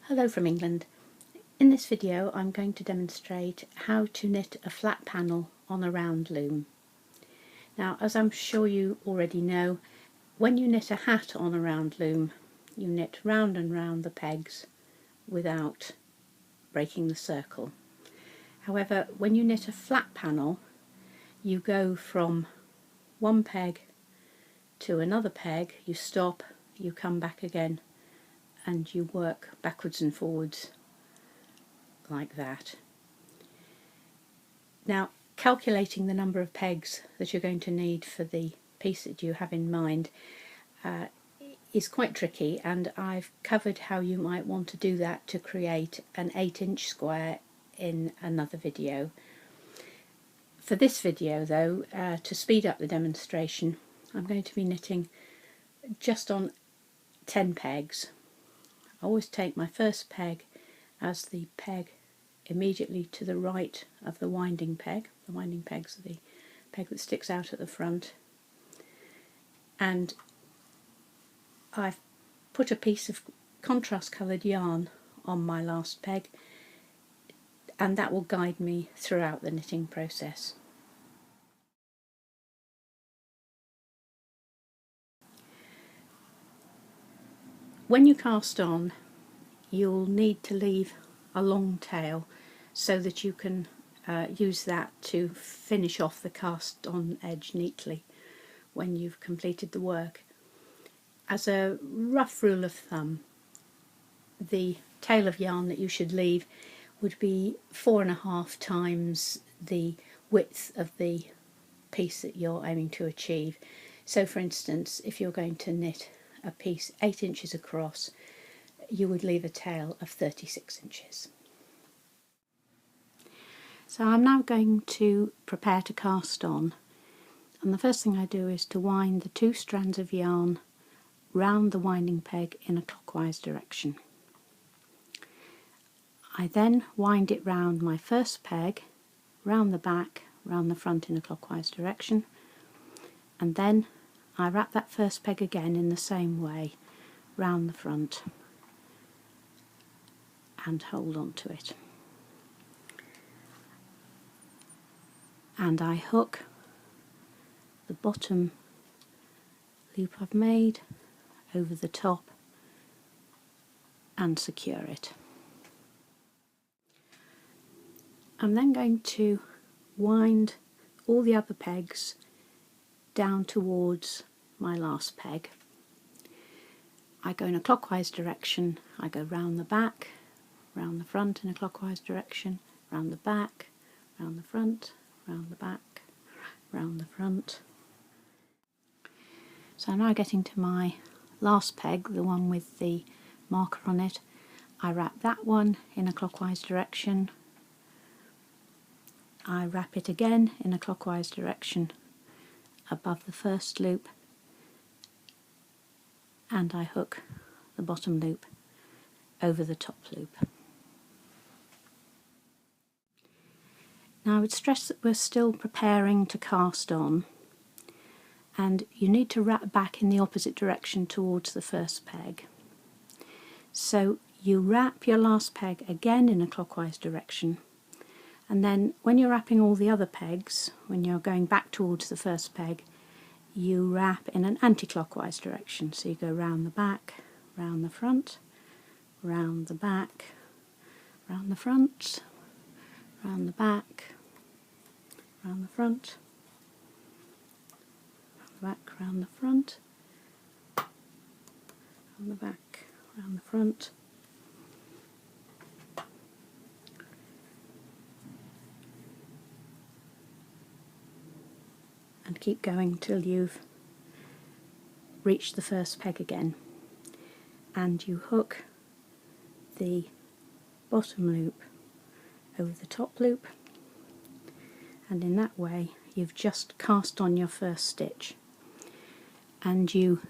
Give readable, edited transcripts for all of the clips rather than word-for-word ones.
Hello from England. In this video I'm going to demonstrate how to knit a flat panel on a round loom. Now, as I'm sure you already know, when you knit a hat on a round loom you knit round and round the pegs without breaking the circle. However, when you knit a flat panel you go from one peg to another peg, you stop, you come back again and you work backwards and forwards like that. Now, calculating the number of pegs that you're going to need for the piece that you have in mind is quite tricky, and I've covered how you might want to do that to create an 8-inch square in another video. For this video though, to speed up the demonstration, I'm going to be knitting just on 10 pegs. I always take my first peg as the peg immediately to the right of the winding peg. The winding peg's the peg that sticks out at the front, and I've put a piece of contrast coloured yarn on my last peg, and that will guide me throughout the knitting process. When you cast on, you'll need to leave a long tail so that you can use that to finish off the cast on edge neatly when you've completed the work. As a rough rule of thumb, the tail of yarn that you should leave would be 4.5 times the width of the piece that you're aiming to achieve. So for instance, if you're going to knit a piece 8 inches across, you would leave a tail of 36 inches. So I'm now going to prepare to cast on, and the first thing I do is to wind the 2 strands of yarn round the winding peg in a clockwise direction. I then wind it round my first peg, round the back, round the front in a clockwise direction, and then I wrap that first peg again in the same way round the front and hold on to it. And I hook the bottom loop I've made over the top and secure it. I'm then going to wind all the other pegs down towards my last peg. I go in a clockwise direction. I go round the back, round the front in a clockwise direction, round the back, round the front, round the back, round the front. So I'm now getting to my last peg, the one with the marker on it. I wrap that one in a clockwise direction. I wrap it again in a clockwise direction above the first loop, and I hook the bottom loop over the top loop. Now I would stress that we're still preparing to cast on, and you need to wrap back in the opposite direction towards the first peg. So you wrap your last peg again in a clockwise direction, and then when you're wrapping all the other pegs, when you're going back towards the first peg, you wrap in an anti-clockwise direction. So you go round the back, round the front, round the back, round the front, round the back, round the front, round the back, round the front, round the back, round the front, and keep going till you've reached the first peg again, and you hook the bottom loop over the top loop, and in that way you've just cast on your first stitch, and you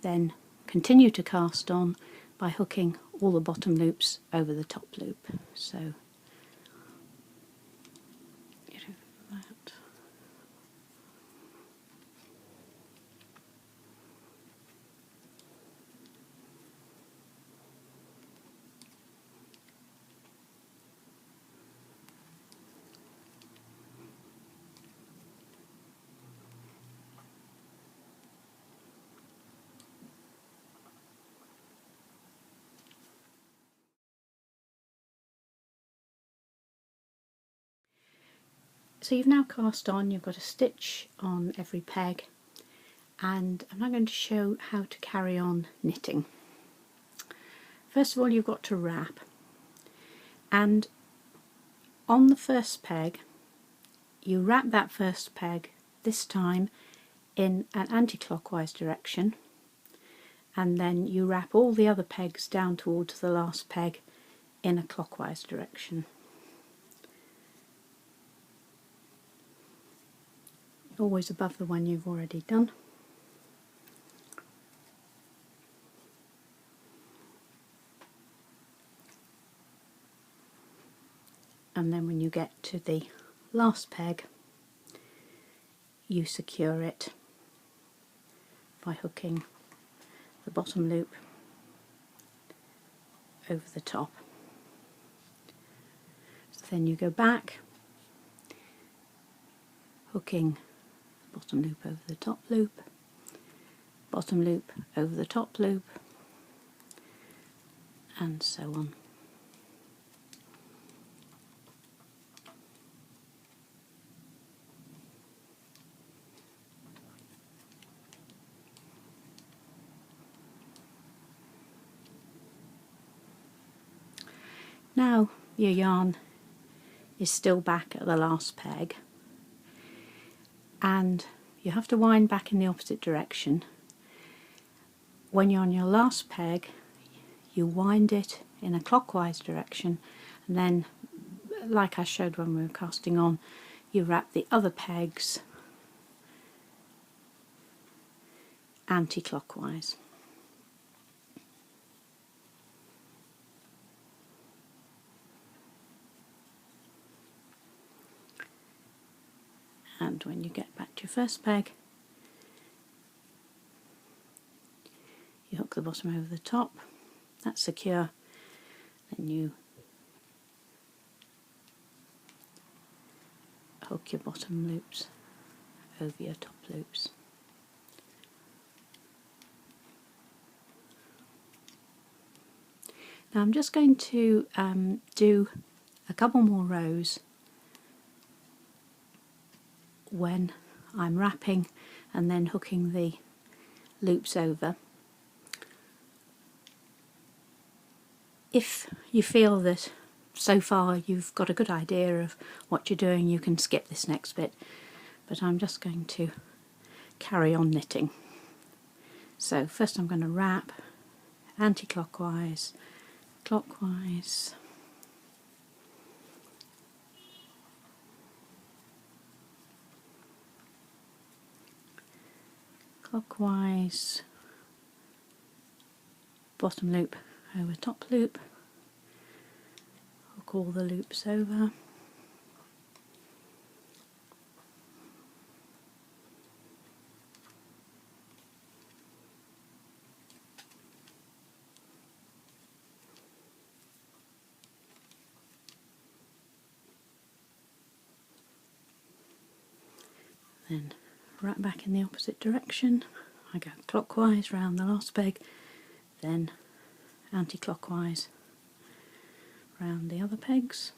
then continue to cast on by hooking all the bottom loops over the top loop. So that. So you've now cast on, you've got a stitch on every peg, and I'm now going to show how to carry on knitting. First of all, you've got to wrap, and on the first peg you wrap that first peg, this time in an anti-clockwise direction, and then you wrap all the other pegs down towards the last peg in a clockwise direction. Always above the one you've already done. And then when you get to the last peg, you secure it by hooking the bottom loop over the top. So then you go back, hooking the bottom loop over the top loop, bottom loop over the top loop, and so on. Now your yarn is still back at the last peg, and you have to wind back in the opposite direction. When you're on your last peg, you wind it in a clockwise direction, and then, like I showed when we were casting on, you wrap the other pegs anti-clockwise. And when you get back to your first peg, you hook the bottom over the top, that's secure, then you hook your bottom loops over your top loops. Now I'm just going to do a couple more rows when I'm wrapping and then hooking the loops over. If you feel that so far you've got a good idea of what you're doing, you can skip this next bit, but I'm just going to carry on knitting. So first I'm going to wrap anti-clockwise, clockwise, clockwise, bottom loop over top loop, hook all the loops over, then wrap back in the opposite direction. I go clockwise round the last peg, then anti-clockwise round the other pegs.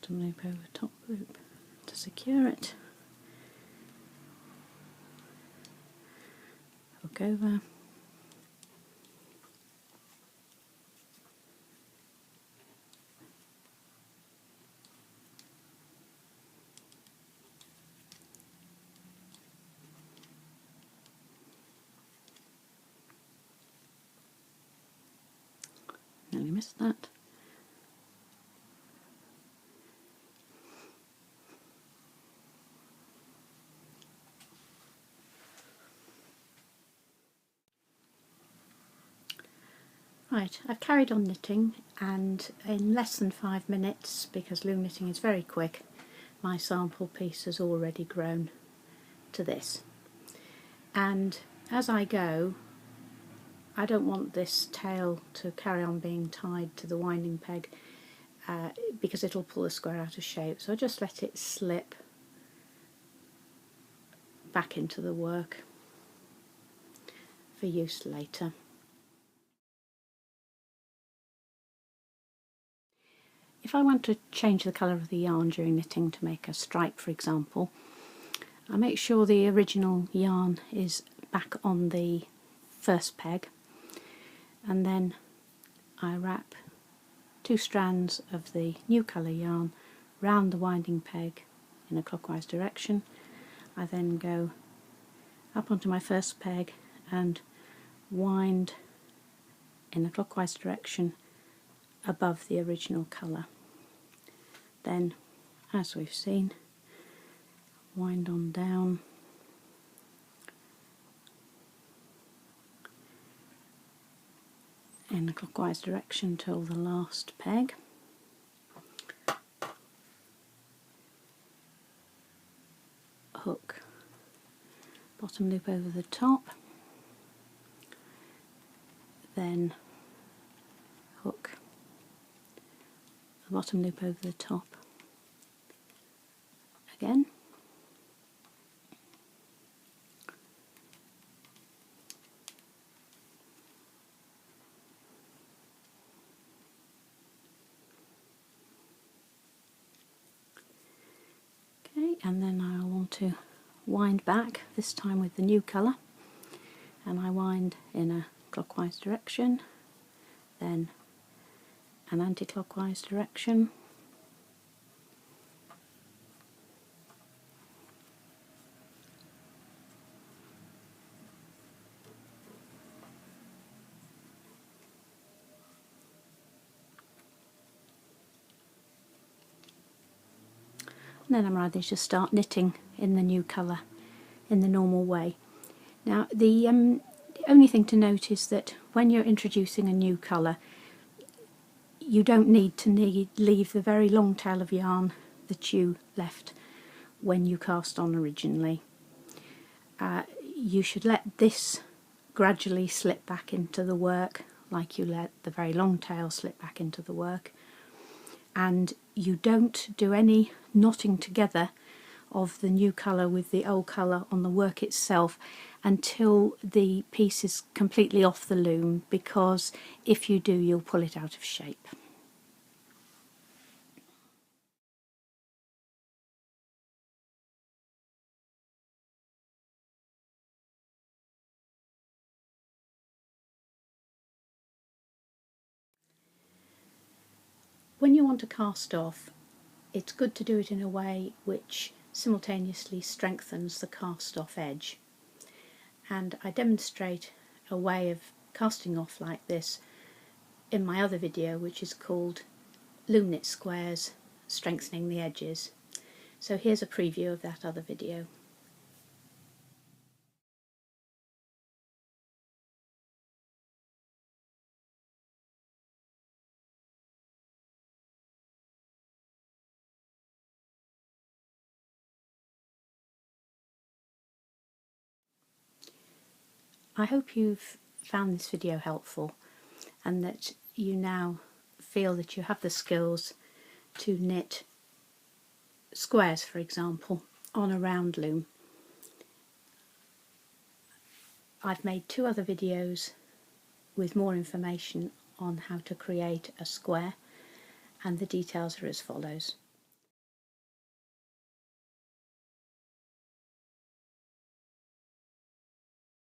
Bottom loop over top loop to secure it. Hook over. Nearly missed that. Right, I've carried on knitting, and in less than 5 minutes, because loom knitting is very quick, my sample piece has already grown to this. And as I go, I don't want this tail to carry on being tied to the winding peg because it'll pull the square out of shape, so I just let it slip back into the work for use later. If I want to change the colour of the yarn during knitting to make a stripe, for example, I make sure the original yarn is back on the first peg, and then I wrap 2 strands of the new colour yarn round the winding peg in a clockwise direction. I then go up onto my first peg and wind in a clockwise direction above the original colour. Then, as we've seen, wind on down in a clockwise direction till the last peg. Hook bottom loop over the top, then hook the bottom loop over the top again, okay, and then I'll want to wind back, this time with the new colour, and I wind in a clockwise direction, then an anti-clockwise direction, and then I'm ready to start knitting in the new colour in the normal way. Now the only thing to note is that when you're introducing a new colour, you don't need to leave the very long tail of yarn that you left when you cast on originally. You should let this gradually slip back into the work like you let the very long tail slip back into the work, and you don't do any knotting together of the new colour with the old colour on the work itself until the piece is completely off the loom, because if you do, you'll pull it out of shape. When you want to cast off, it's good to do it in a way which simultaneously strengthens the cast off edge, and I demonstrate a way of casting off like this in my other video, which is called Loom Knit Squares, Strengthening the Edges. So here's a preview of that other video. I hope you've found this video helpful and that you now feel that you have the skills to knit squares, for example, on a round loom. I've made 2 other videos with more information on how to create a square, and the details are as follows.